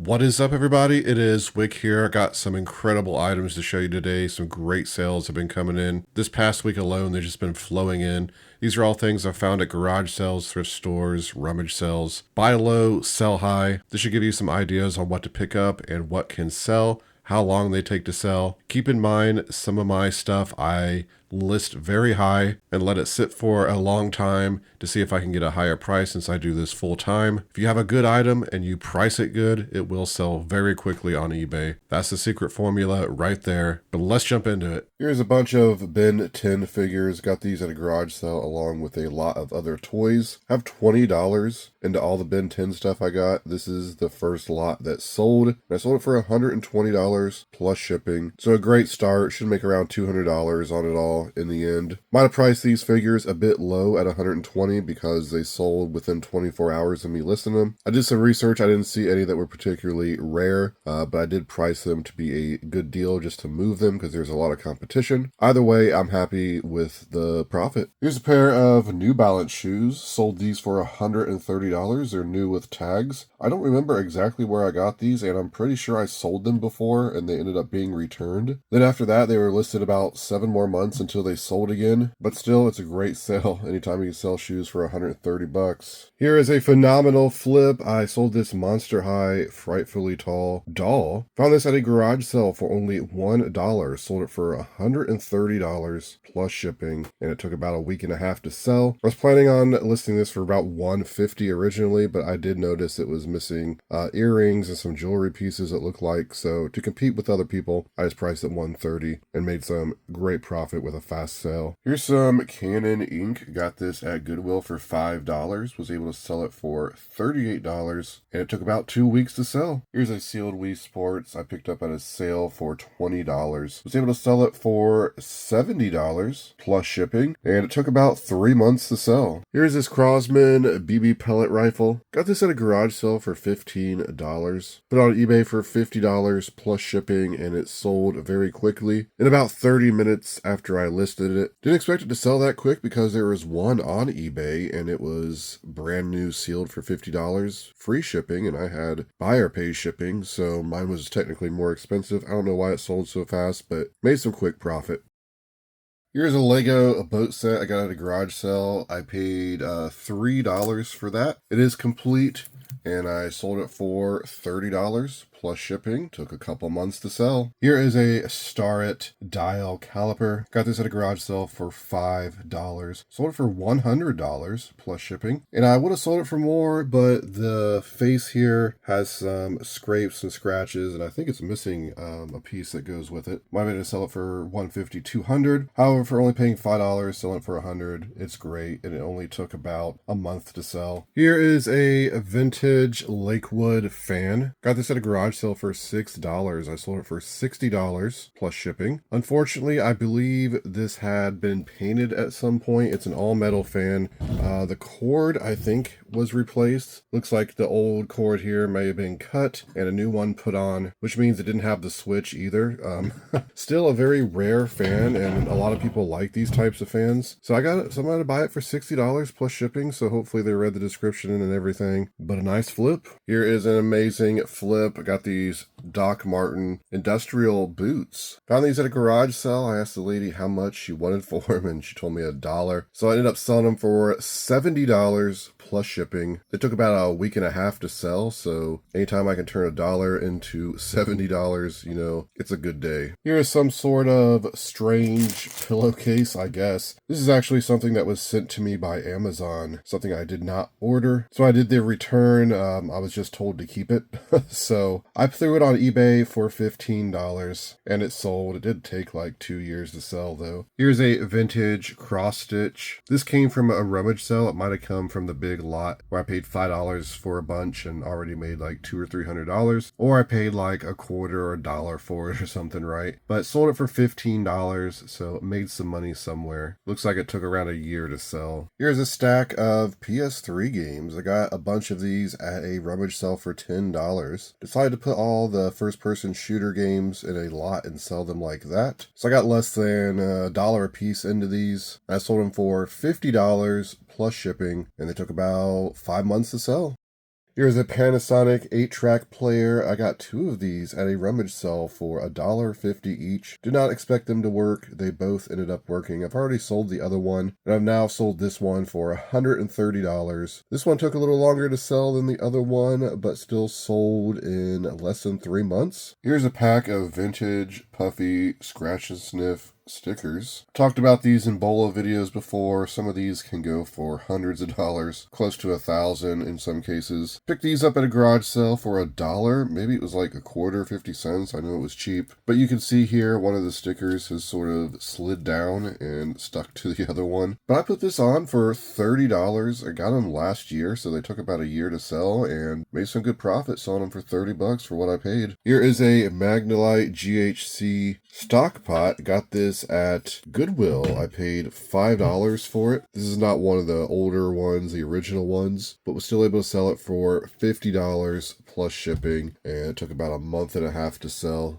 What is up, everybody? It is Wick here. I got some incredible items to show you today. Some great sales have been coming in. This past week alone, they've just been flowing in. These are all things I found at garage sales, thrift stores, rummage sales. Buy low, sell high. This should give you some ideas on what to pick up and what can sell, how long they take to sell. Keep in mind, some of my stuff I list very high and let it sit for a long time to see if I can get a higher price since I do this full time. If you have a good item and you price it good, it will sell very quickly on eBay. That's the secret formula right there. But let's jump into it. Here's a bunch of Ben 10 figures. Got these at a garage sale along with a lot of other toys. I have $20 into all the Ben 10 stuff I got. This is the first lot that sold. And I sold it for $120 plus shipping. So a great start. Should make around $200 on it all in the end. Might have priced these figures a bit low at $120 because they sold within 24 hours of me listing them. I did some research. I didn't see any that were particularly rare, but I did price them to be a good deal just to move them because there's a lot of competition. Either way, I'm happy with the profit. Here's a pair of New Balance shoes. Sold these for $130. They're new with tags. I don't remember exactly where I got these, and I'm pretty sure I sold them before and they ended up being returned. Then after that, they were listed about 7 more months until they sold again, but still, it's a great sale anytime you can sell shoes for $130. Here is a phenomenal flip. I sold this Monster High Frightfully Tall doll. Found this at a garage sale for only $1. Sold it for $130 plus shipping, and it took about a week and a half to sell. I was planning on listing this for about $150 originally, but I did notice it was missing earrings and some jewelry pieces it looked like, so to compete with other people, I just priced it $130 and made some great profit with a fast sale. Here's some Canon Inc. Got this at Goodwill for $5. Was able to sell it for $38, and it took about 2 weeks to sell. Here's a sealed Wii Sports I picked up at a sale for $20. Was able to sell it for $70 plus shipping, and it took about 3 months to sell. Here's this Crosman BB pellet rifle. Got this at a garage sale for $15. Put it on eBay for $50 plus shipping, and it sold very quickly. In about 30 minutes after I listed it. Didn't expect it to sell that quick because there was one on eBay and it was brand new sealed for $50, free shipping, and I had buyer pay shipping, so mine was technically more expensive. I don't know why it sold so fast, but made some quick profit. Here's a Lego boat set I got at a garage sale. I paid $3 for that. It is complete, and I sold it for $30 plus shipping. Took a couple months to sell. Here is a Starrett dial caliper. Got this at a garage sale for $5. Sold it for $100 plus shipping. And I would have sold it for more, but the face here has some scrapes and scratches, and I think it's missing a piece that goes with it. Might be able to sell it for $150, $200. However, for only paying $5, selling it for $100, it's great, and it only took about a month to sell. Here is a vintage Lakewood Fan. Got this at a garage sale for $6. I sold it for $60 plus shipping. Unfortunately, I believe this had been painted at some point. It's an all metal fan. The cord, I think, was replaced. Looks like the old cord here may have been cut and a new one put on, which means it didn't have the switch either. Still a very rare fan, and a lot of people like these types of fans. So I got it. So I'm going to buy it for $60 plus shipping. So hopefully they read the description and everything. But a nice flip. Here is an amazing flip. I got these Doc Martin industrial boots. Found these at a garage sale. I asked the lady how much she wanted for them, and she told me $1. So I ended up selling them for $70 plus shipping. It took about a week and a half to sell, so anytime I can turn $1 into $70, you know, it's a good day. Here is some sort of strange pillowcase, I guess. This is actually something that was sent to me by Amazon, something I did not order. So I did the return. I was just told to keep it. So I threw it on eBay for $15 and it sold. It did take like 2 years to sell though. Here's a vintage cross stitch. This came from a rummage sale. It might have come from the big lot where I paid $5 for a bunch and already made like $200 or $300, or I paid like a quarter or $1 for it or something, right? But sold it for $15, so it made some money somewhere. Looks like it took around a year to sell. Here's a stack of PS3 games. I got a bunch of these at a rummage sale for $10. Decided to put all the first-person shooter games in a lot and sell them like that. So I got less than $1 a piece into these. I sold them for $50 plus shipping, and they took about 5 months to sell. Here's a Panasonic 8-track player. I got 2 of these at a rummage sale for $1.50 each. Did not expect them to work. They both ended up working. I've already sold the other one, and I've now sold this one for $130. This one took a little longer to sell than the other one, but still sold in less than 3 months. Here's a pack of vintage, puffy, scratch and sniff stickers. Talked about these in bolo videos before. Some of these can go for hundreds of dollars, close to $1,000 in some cases. Picked these up at a garage sale for $1. Maybe it was like a quarter, 50 cents. I know it was cheap. But you can see here one of the stickers has sort of slid down and stuck to the other one. But I put this on for $30. I got them last year, so they took about a year to sell and made some good profit selling them for $30 for what I paid. Here is a Magnolite GHC stock pot. Got this at Goodwill. I paid $5 for it. This is not one of the older ones, the original ones, but was still able to sell it for $50 plus shipping, and it took about a month and a half to sell.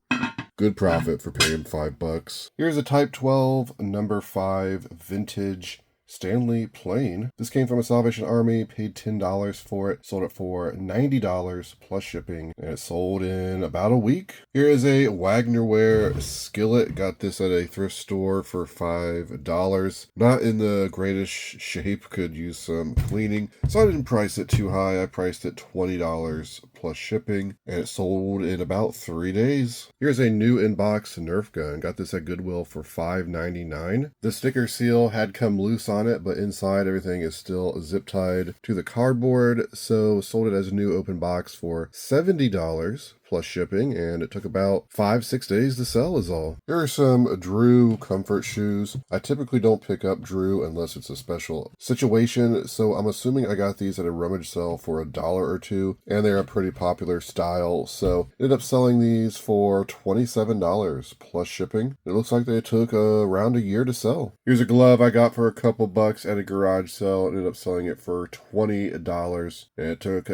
Good profit for paying $5. Here's a Type 12 number 5 vintage Stanley plane. This came from a Salvation Army, paid $10 for it, sold it for $90 plus shipping, and it sold in about a week. Here is a Wagnerware skillet. Got this at a thrift store for $5. Not in the greatest shape, could use some cleaning, so I didn't price it too high. I priced it $20 plus shipping, and it sold in about 3 days. Here's a new in-box Nerf gun. Got this at Goodwill for $5.99. The sticker seal had come loose on it, but inside everything is still zip tied to the cardboard, so sold it as a new open box for $70 plus shipping, and it took about 5-6 days to sell is all. Here are some Drew comfort shoes. I typically don't pick up Drew unless it's a special situation, so I'm assuming I got these at a rummage sale for $1 or $2, and they're a pretty popular style, so ended up selling these for $27 plus shipping. It looks like they took around a year to sell. Here's a glove I got for a couple bucks at a garage sale. Ended up selling it for $20, and it took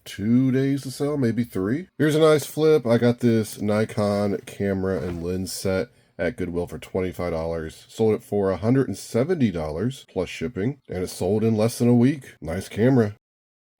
2 days to sell, maybe 3. Here's a nice flip. I got this Nikon camera and lens set at Goodwill for $25. Sold it for $170 plus shipping, and it sold in less than a week. Nice camera.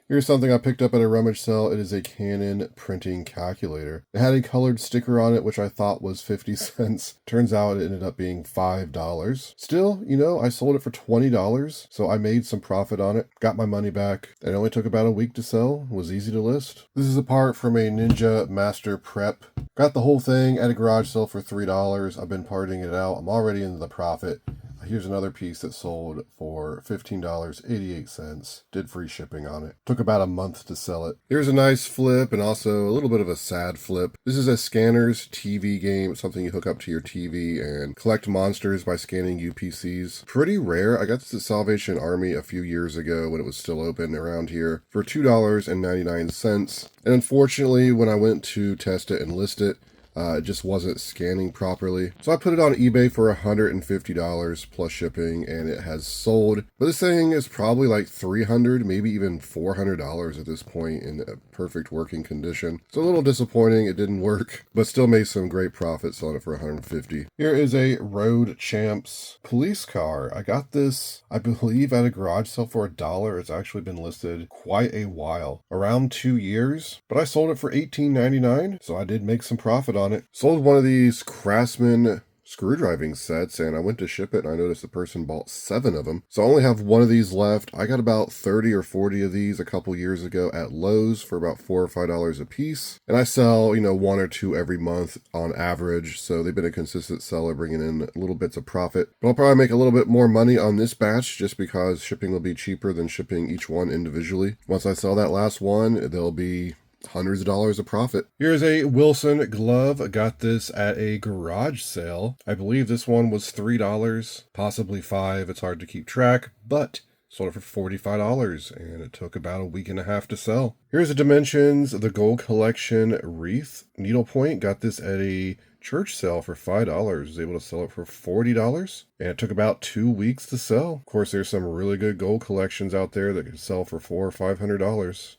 Here's something I picked up at a rummage sale. It is a Canon printing calculator. It had a colored sticker on it, which I thought was 50 cents. Turns out it ended up being $5. Still, you know, I sold it for $20, so I made some profit on it. Got my money back. It only took about a week to sell. It was easy to list. This is a part from a Ninja Master Prep. Got the whole thing at a garage sale for $3. I've been parting it out. I'm already into the profit. Here's another piece that sold for $15.88. Did free shipping on it. Took about a month to sell it. Here's a nice flip and also a little bit of a sad flip. This is a Scanner's TV game. It's something you hook up to your TV and collect monsters by scanning UPCs. Pretty rare. I got this at Salvation Army a few years ago when it was still open around here for $2.99. And unfortunately, when I went to test it and list it, it just wasn't scanning properly. So I put it on eBay for $150 plus shipping, and it has sold. But this thing is probably like $300, maybe even $400 at this point in a perfect working condition. It's a little disappointing it didn't work, but still made some great profit selling it for $150. Here is a Road Champs police car. I got this, I believe, at a garage sale for $1. It's actually been listed quite a while, around 2 years, but I sold it for $18.99, so I did make some profit on it. Sold one of these Craftsman screwdriving sets, and I went to ship it and I noticed the person bought 7 of them. So I only have one of these left. I got about 30 or 40 of these a couple years ago at Lowe's for about $4 or $5 a piece. And I sell, 1 or 2 every month on average. So they've been a consistent seller, bringing in little bits of profit. But I'll probably make a little bit more money on this batch just because shipping will be cheaper than shipping each one individually. Once I sell that last one, there'll be hundreds of dollars of profit. Here's a Wilson glove. I got this at a garage sale. I believe this one was $3, possibly $5. It's hard to keep track, but sold it for $45, and it took about a week and a half to sell. Here's a Dimensions, the Gold Collection Wreath needlepoint. Got this at a church sale for $5. I was able to sell it for $40, and it took about 2 weeks to sell. Of course, there's some really good gold collections out there that can sell for $400 or $500.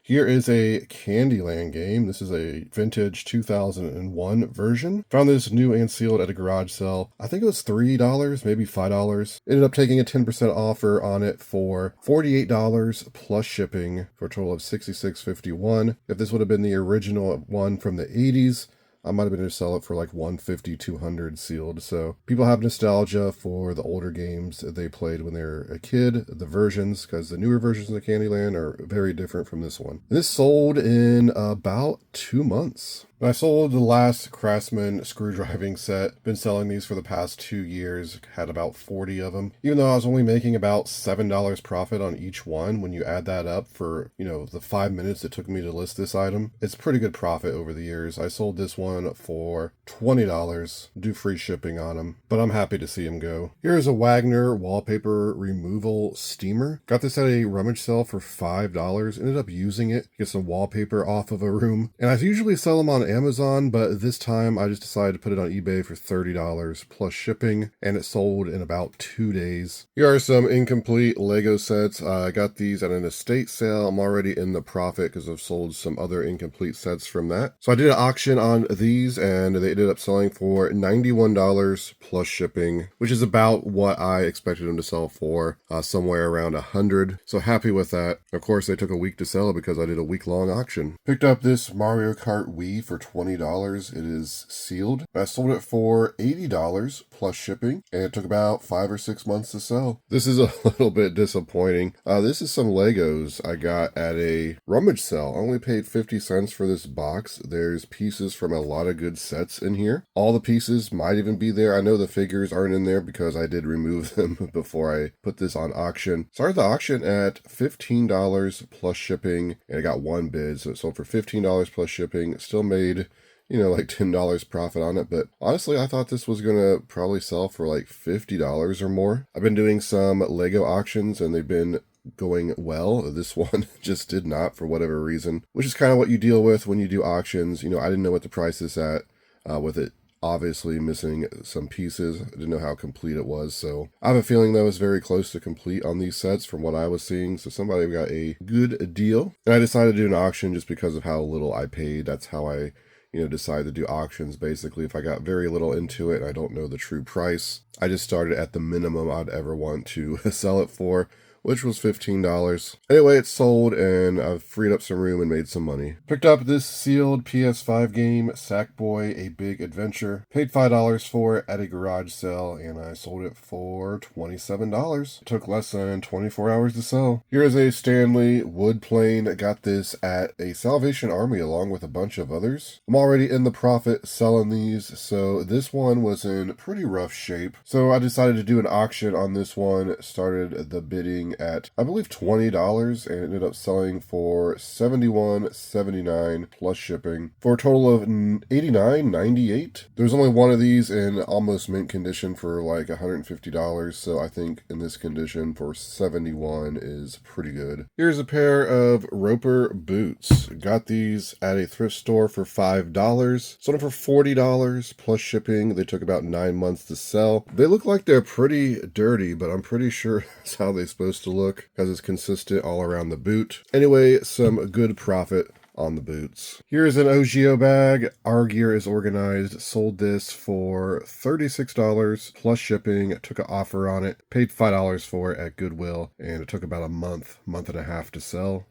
Here is a Candyland game. This is a vintage 2001 version. Found this new and sealed at a garage sale. I think it was $3, maybe $5. Ended up taking a 10% offer on it for $48 plus shipping for a total of $66.51. If this would have been the original one from the 80s, I might have been able to sell it for like $150, $200 sealed. So people have nostalgia for the older games that they played when they were a kid, the versions, because the newer versions of the Candyland are very different from this one. This sold in about 2 months. I sold the last Craftsman Screwdriving set. Been selling these for the past 2 years. Had about 40 of them. Even though I was only making about $7 profit on each one, when you add that up for, the 5 minutes it took me to list this item, it's pretty good profit over the years. I sold this one for $20. Do free shipping on them, but I'm happy to see them go. Here is a Wagner wallpaper removal steamer. Got this at a rummage sale for $5. Ended up using it to get some wallpaper off of a room. And I usually sell them on Amazon, but this time I just decided to put it on eBay for $30 plus shipping, and it sold in about 2 days. Here are some incomplete Lego sets. I got these at an estate sale. I'm already in the profit because I've sold some other incomplete sets from that. So I did an auction on these, and they ended up selling for $91 plus shipping, which is about what I expected them to sell for, somewhere around $100. So happy with that. Of course, they took a week to sell because I did a week-long auction. Picked up this Mario Kart Wii for $20. It is sealed. I sold it for $80 plus shipping, and it took about 5 or 6 months to sell. This is a little bit disappointing. This is some Legos I got at a rummage sale. I only paid 50 cents for this box. There's pieces from a lot of good sets in here. All the pieces might even be there. I know the figures aren't in there because I did remove them before I put this on auction. Started the auction at $15 plus shipping, and I got one bid, so it sold for $15 plus shipping. Still made like $10 profit on it, but honestly, I thought this was gonna probably sell for like $50 or more. I've been doing some Lego auctions and they've been going well. This one just did not, for whatever reason, which is kind of what you deal with when you do auctions. I didn't know what the price is at, with it obviously missing some pieces. I didn't know how complete it was, so I have a feeling that was very close to complete on these sets from what I was seeing, so somebody got a good deal. And I decided to do an auction just because of how little I paid. That's how I decide to do auctions. Basically, if I got very little into it and I don't know the true price, I just started at the minimum I'd ever want to sell it for, which was $15. Anyway, it sold, and I've freed up some room and made some money. Picked up this sealed PS5 game, Sackboy: A Big Adventure. Paid $5 for it at a garage sale, and I sold it for $27. It took less than 24 hours to sell. Here is a Stanley wood plane. I got this at a Salvation Army along with a bunch of others. I'm already in the profit selling these, so this one was in pretty rough shape. So I decided to do an auction on this one. Started the bidding at, I believe, $20, and ended up selling for $71.79 plus shipping for a total of $89.98. There's only one of these in almost mint condition for like $150, so I think in this condition for $71 is pretty good. Here's a pair of Roper boots. Got these at a thrift store for $5. Sold them for $40 plus shipping. They took about 9 months to sell. They look like they're pretty dirty, but I'm pretty sure that's how they're supposed to look because it's consistent all around the boot. Anyway, some good profit on the boots. Here's an OIO bag. Our gear is organized. Sold this for $36 plus shipping. Took an offer on it. Paid $5 for it at Goodwill, and it took about a month and a half to sell.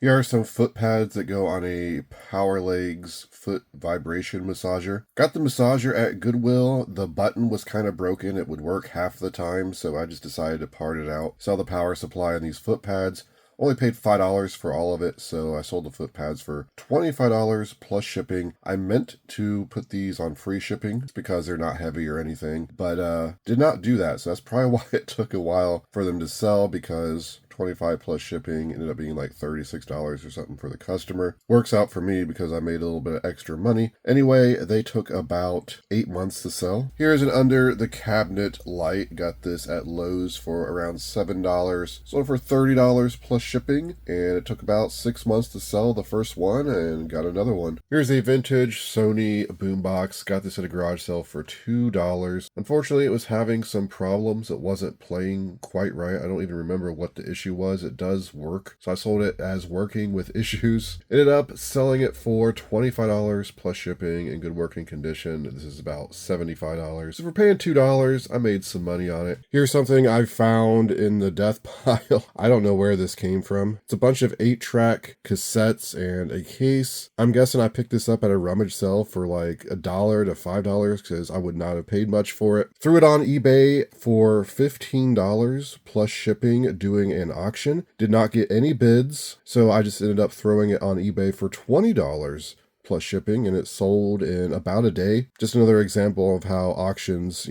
Here are some foot pads that go on a Power Legs foot vibration massager. Got the massager at Goodwill. The button was kind of broken. It would work half the time, so I just decided to part it out. Sell the power supply on these foot pads. Only paid $5 for all of it, so I sold the foot pads for $25 plus shipping. I meant to put these on free shipping because they're not heavy or anything, but did not do that, so that's probably why it took a while for them to sell, because $25 plus shipping ended up being like $36 or something for the customer. Works out for me because I made a little bit of extra money. Anyway, they took about 8 months to sell. Here's an under the cabinet light. Got this at Lowe's for around $7. Sold for $30 plus shipping, and it took about 6 months to sell the first one, and got another one. Here's a vintage Sony Boombox. Got this at a garage sale for $2. Unfortunately, it was having some problems. It wasn't playing quite right. I don't even remember what the issue issue was it does work. So I sold it as working with issues. Ended up selling it for $25 plus shipping in good working condition. This is about $75. So for paying $2, I made some money on it. Here's something I found in the death pile. I don't know where this came from. It's a bunch of 8-track cassettes and a case. I'm guessing I picked this up at a rummage sale for like $1 to $5 because I would not have paid much for it. Threw it on eBay for $15 plus shipping doing an auction. Did not get any bids, so I just ended up throwing it on eBay for $20 plus shipping, and it sold in about a day. Just another example of how auctions,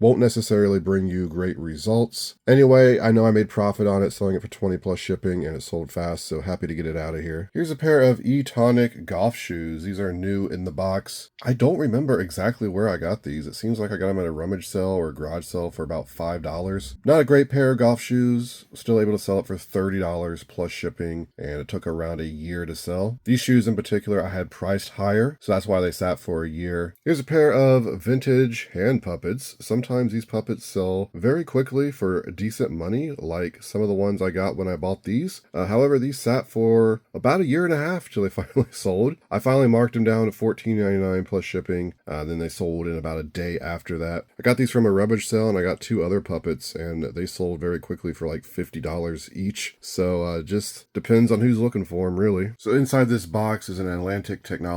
won't necessarily bring you great results. Anyway, I know I made profit on it selling it for 20 plus shipping, and it sold fast, so happy to get it out of here. Here's a pair of Eonic golf shoes. These are new in the box. I don't remember exactly where I got these. It seems like I got them at a rummage sale or a garage sale for about $5. Not a great pair of golf shoes. Still able to sell it for $30 plus shipping, and it took around a year to sell. These shoes in particular I had priced higher, so that's why they sat for a year. Here's a pair of vintage hand puppets. Sometimes these puppets sell very quickly for decent money, like some of the ones I got when I bought these. However, these sat for about a year and a half till they finally sold. I finally marked them down to $14.99 plus shipping. Then they sold in about a day after that. I got these from a rummage sale, and I got 2 other puppets, and they sold very quickly for like $50 each. So just depends on who's looking for them, really. So inside this box is an Atlantic Technology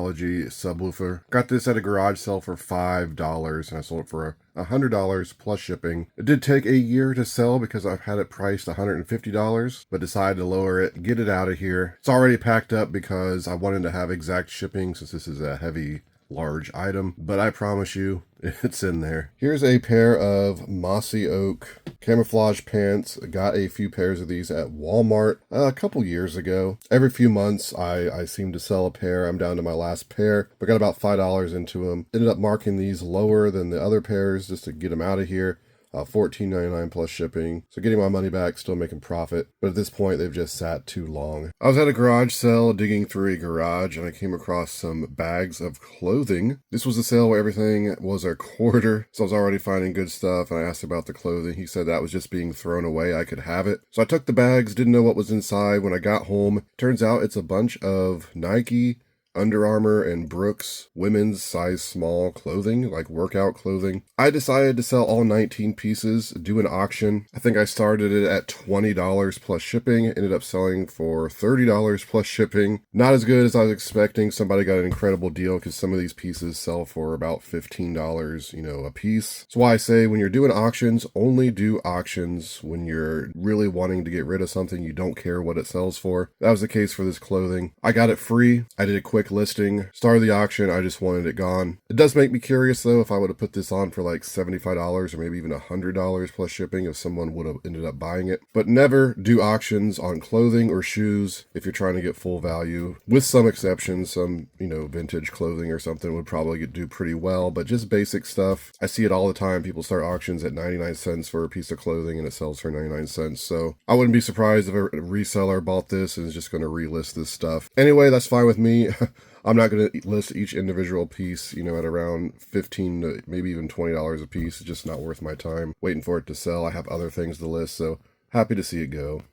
subwoofer. Got this at a garage sale for $5, and I sold it for $100 plus shipping. It did take a year to sell because I've had it priced $150, but decided to lower it, get it out of here. It's already packed up because I wanted to have exact shipping since this is a heavy, large item, but I promise you it's in there. Here's a pair of Mossy Oak camouflage pants. Got a few pairs of these at Walmart a couple years ago. Every few months I seem to sell a pair. I'm down to my last pair, but got about $5 into them. Ended up marking these lower than the other pairs just to get them out of here. $14.99 plus shipping. So getting my money back, still making profit. But at this point, they've just sat too long. I was at a garage sale digging through a garage, and I came across some bags of clothing. This was a sale where everything was a quarter. So I was already finding good stuff, and I asked about the clothing. He said that was just being thrown away. I could have it. So I took the bags, didn't know what was inside. When I got home, turns out it's a bunch of Nike, Under Armour, and Brooks women's size small clothing, like workout clothing. I decided to sell all 19 pieces, do an auction. I think I started it at $20 plus shipping, ended up selling for $30 plus shipping. Not as good as I was expecting. Somebody got an incredible deal because some of these pieces sell for about $15, a piece. That's why I say when you're doing auctions, only do auctions when you're really wanting to get rid of something you don't care what it sells for. That was the case for this clothing. I got it free. I did a quick listing, started the auction. I just wanted it gone. It does make me curious though if I would have put this on for like $75 or maybe even $100 plus shipping if someone would have ended up buying it. But never do auctions on clothing or shoes if you're trying to get full value. With some exceptions, some vintage clothing or something would probably do pretty well, but just basic stuff. I see it all the time. People start auctions at 99 cents for a piece of clothing and it sells for 99 cents. So I wouldn't be surprised if a reseller bought this and is just going to relist this stuff. Anyway, that's fine with me. I'm not going to list each individual piece, at around $15 to maybe even $20 a piece. It's just not worth my time waiting for it to sell. I have other things to list, so happy to see it go.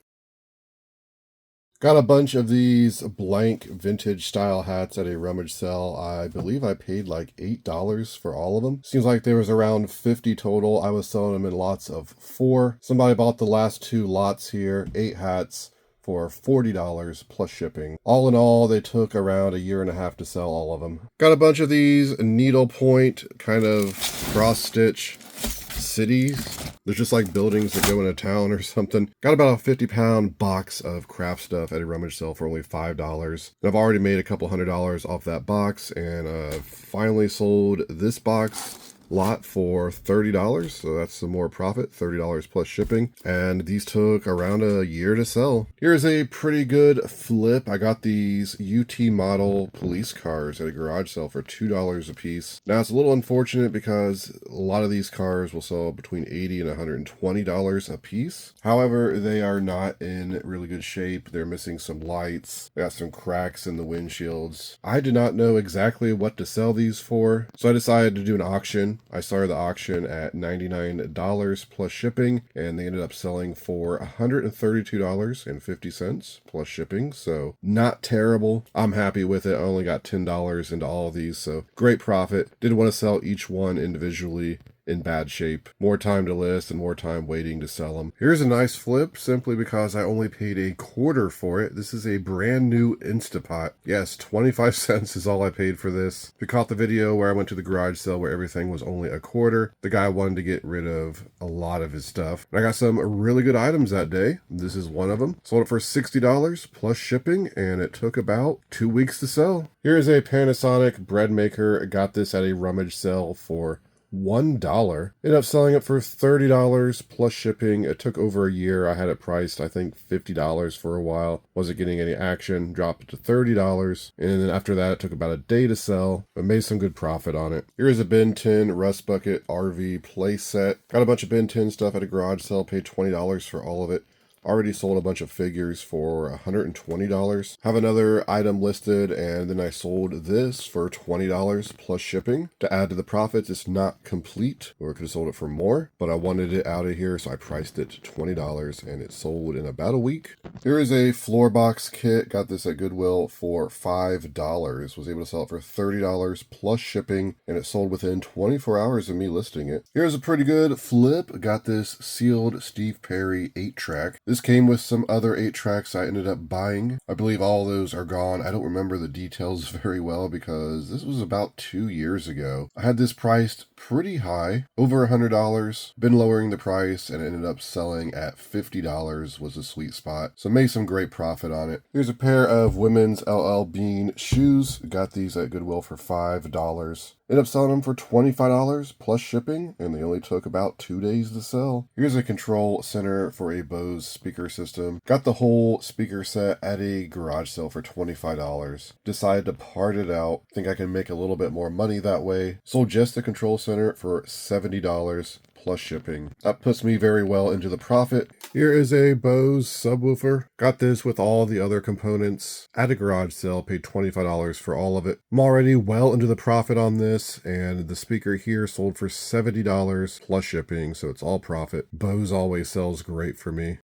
Got a bunch of these blank vintage style hats at a rummage sale. I believe I paid like $8 for all of them. Seems like there was around 50 total. I was selling them in lots of 4. Somebody bought the last 2 lots here, 8 hats, for $40 plus shipping. All in all, they took around a year and a half to sell all of them. Got a bunch of these needlepoint kind of cross-stitch cities. There's just like buildings that go in a town or something. Got about a 50-pound box of craft stuff at a rummage sale for only $5. And I've already made a couple $100 off that box, and finally sold this box lot for $30, so that's some more profit, $30 plus shipping, and these took around a year to sell. Here's a pretty good flip. I got these UT model police cars at a garage sale for $2 a piece. Now it's a little unfortunate because a lot of these cars will sell between $80 and $120 a piece. However, they are not in really good shape. They're missing some lights. They got some cracks in the windshields. I did not know exactly what to sell these for, so I decided to do an auction. auction. I started the auction at $99 plus shipping, and they ended up selling for $132.50 plus shipping. So not terrible. I'm happy with it. I only got $10 into all of these, so great profit. Didn't want to sell each one individually in bad shape. More time to list and more time waiting to sell them. Here's a nice flip simply because I only paid a quarter for it. This is a brand new Instapot. Yes, 25 cents is all I paid for this. If you caught the video where I went to the garage sale where everything was only a quarter, the guy wanted to get rid of a lot of his stuff. And I got some really good items that day. This is one of them. Sold it for $60 plus shipping, and it took about 2 weeks to sell. Here is a Panasonic bread maker. I got this at a rummage sale for $1. Ended up selling it for $30 plus shipping. It took over a year. I had it priced, I think, $50 for a while. Wasn't getting any action. Dropped it to $30. And then after that, it took about a day to sell, but made some good profit on it. Here's a Ben 10 Rust Bucket RV Playset. Got a bunch of Ben 10 stuff at a garage sale. Paid $20 for all of it. Already sold a bunch of figures for $120. Have another item listed, and then I sold this for $20 plus shipping. To add to the profits, it's not complete, or I could have sold it for more, but I wanted it out of here, so I priced it to $20, and it sold in about a week. Here is a floor box kit. Got this at Goodwill for $5. Was able to sell it for $30 plus shipping, and it sold within 24 hours of me listing it. Here's a pretty good flip. Got this sealed Steve Perry 8-track. This came with some other 8-tracks I ended up buying. I believe all those are gone. I don't remember the details very well because this was about 2 years ago. I had this priced pretty high, over $100. Been lowering the price and it ended up selling at $50 was a sweet spot. So made some great profit on it. Here's a pair of women's LBan shoes. Got these at Goodwill for $5. Ended up selling them for $25 plus shipping, and they only took about 2 days to sell. Here's a control center for a Bose speaker system. Got the whole speaker set at a garage sale for $25. Decided to part it out. Think I can make a little bit more money that way. Sold just the control center for $70 plus shipping. That puts me very well into the profit. Here is a Bose subwoofer. Got this with all the other components at a garage sale. Paid $25 for all of it. I'm already well into the profit on this, and the speaker here sold for $70 plus shipping, so it's all profit. Bose always sells great for me.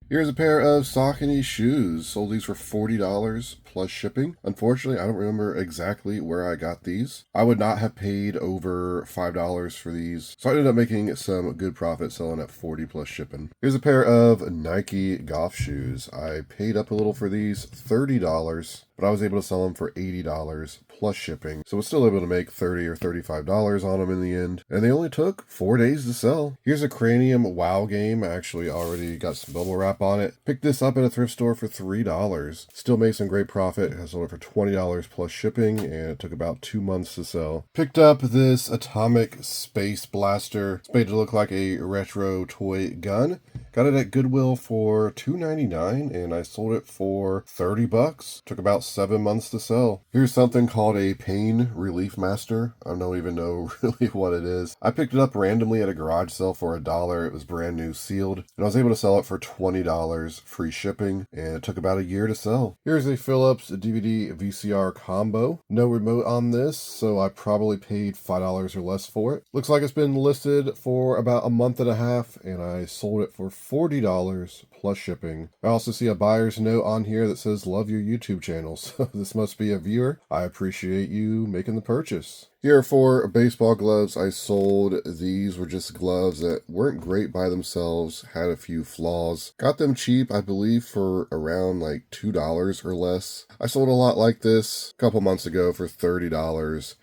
Here's a pair of Saucony shoes. Sold these for $40 plus shipping. Unfortunately, I don't remember exactly where I got these. I would not have paid over $5 for these, so I ended up making some good profit selling at $40 plus shipping. Here's a pair of Nike golf shoes. I paid up a little for these, $30, but I was able to sell them for $80 plus shipping. So I was still able to make $30 or $35 on them in the end. And they only took 4 days to sell. Here's a Cranium WoW game. I actually already got some bubble wrap on it. Picked this up at a thrift store for $3. Still made some great profit. I sold it for $20 plus shipping, and it took about 2 months to sell. Picked up this Atomic Space Blaster. It's made to look like a retro toy gun. Got it at Goodwill for $2.99, and I sold it for $30. Took about 7 months to sell. Here's something called a Pain Relief Master. I don't even know really what it is. I picked it up randomly at a garage sale for $1. It was brand new sealed, and I was able to sell it for $20 free shipping, and it took about a year to sell. Here's a Philips DVD VCR combo. No remote on this, so I probably paid $5 or less for it. Looks like it's been listed for about a month and a half, and I sold it for $40 plus shipping. I also see a buyer's note on here that says, "Love your YouTube channel." So this must be a viewer. I appreciate you making the purchase. Here for baseball gloves, I sold. These were just gloves that weren't great by themselves, had a few flaws. Got them cheap, I believe, for around like $2 or less. I sold a lot like this a couple months ago for $30.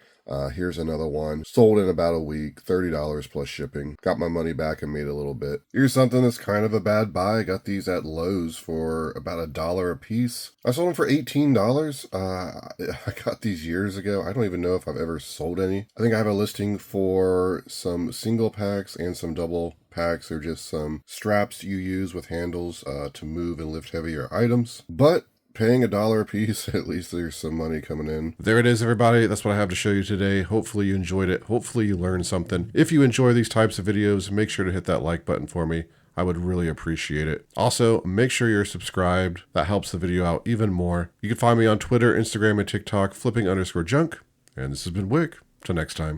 Here's another one. Sold in about a week, $30 plus shipping. Got my money back and made a little bit. Here's something that's kind of a bad buy. I got these at Lowe's for about $1 a piece. I sold them for $18. I got these years ago. I don't even know if I've ever sold any. I think I have a listing for some single packs and some double packs. They're just some straps you use with handles to move and lift heavier items. But paying $1 a piece, at least there's some money coming in. There it is, everybody. That's what I have to show you today. Hopefully you enjoyed it. Hopefully you learned something. If you enjoy these types of videos, make sure to hit that like button for me. I would really appreciate it. Also, make sure you're subscribed. That helps the video out even more. You can find me on Twitter, Instagram, and TikTok, flipping_junk. And this has been Wick. Till next time.